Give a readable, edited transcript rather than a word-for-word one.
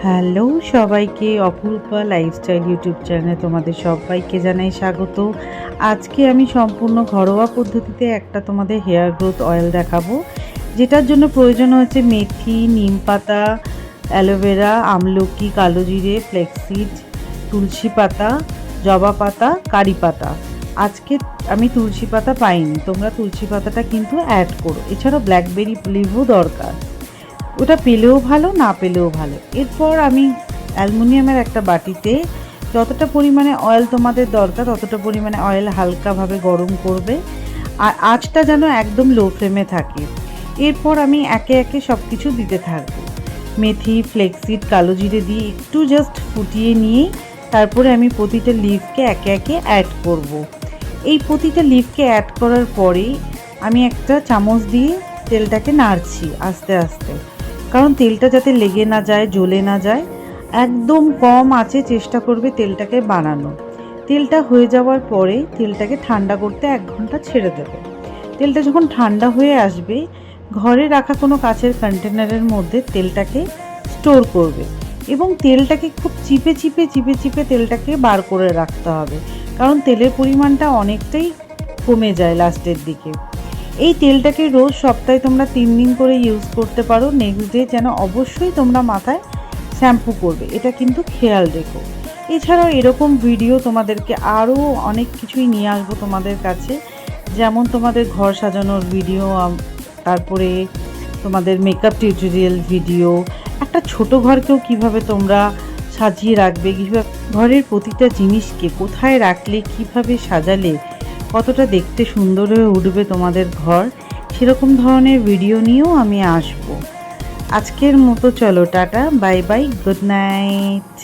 Hello সবাইকে, Apurva lifestyle YouTube চ্যানেলে তোমাদের সবাইকে জানাই স্বাগত। আজকে আমি সম্পূর্ণ ঘরোয়া পদ্ধতিতে একটা তোমাদের হেয়ার গ্রোথ অয়েল দেখাবো, যেটার জন্য প্রয়োজন হচ্ছে মেথি, নিম পাতা, অ্যালোভেরা, আমলকি, কালো জিরে, ফ্লেক্সিড, তুলসী পাতা, জবা পাতা, কারি পাতা। আজকে আমি তুলসী পাতা পাইনি, তোমরা তুলসী পাতাটা কিন্তু অ্যাড করো। এছাড়াও ব্ল্যাকবেরি লিভও দরকার, ওটা পেলেও ভালো, না পেলেও ভালো। এরপর আমি অ্যালুমিনিয়ামের একটা বাটিতে যতটা পরিমাণে অয়েল তোমাদের দরকার ততটা পরিমাণে অয়েল হালকাভাবে গরম করবে, আর আঁচটা যেন একদম লো ফ্লেমে থাকে। এরপর আমি একে একে সব কিছু দিতে থাকবো। মেথি, ফ্লেক্সিড, কালো জিরে দিয়ে একটু জাস্ট ফুটিয়ে নিয়েই তারপরে আমি প্রতিটা লিফকে একে একে অ্যাড করব। এই প্রতিটা লিফকে অ্যাড করার পরেই আমি একটা চামচ দিয়ে তেলটাকে নাড়ছি আস্তে আস্তে, কারণ তেলটা যাতে লেগে না যায়, জ্বলে না যায়। একদম কম আঁচে চেষ্টা করবে তেলটাকে বানানো। তেলটা হয়ে যাওয়ার পরে তেলটাকে ঠান্ডা করতে 1 ঘন্টা ছেড়ে দেবে। তেলটা যখন ঠান্ডা হয়ে আসবে, ঘরে রাখা কোনো কাচের কন্টেনারের মধ্যে তেলটাকে স্টোর করবে এবং তেলটাকে খুব চিপে চিপে চিপে চিপে তেলটাকে বার করে রাখতে হবে, কারণ তেলের পরিমাণটা অনেকটাই কমে যায় লাস্টের দিকে। এই তেলটাকে রোজ সপ্তাহে তোমরা 3 দিন করে ইউজ করতে পারো। নেক্সট ডে যেন অবশ্যই তোমরা মাথায় শ্যাম্পু করবে, এটা কিন্তু খেয়াল রেখো। এছাড়াও এরকম ভিডিও তোমাদেরকে আরও অনেক কিছুই নিয়ে আসবো তোমাদের কাছে, যেমন তোমাদের ঘর সাজানোর ভিডিও, তারপরে তোমাদের মেকআপ টিউটোরিয়াল ভিডিও, একটা ছোট ঘরকেও কিভাবে তোমরা সাজিয়ে রাখবে, কীভাবে ঘরের প্রতিটা জিনিসকে কোথায় রাখলে, কিভাবে সাজালে কতটা দেখতে সুন্দর হয়ে উঠবে তোমাদের ঘর, সেরকম ধরনের ভিডিও নিয়েও আমি আসবো। আজকের মতো চলো tata, bye bye, good night.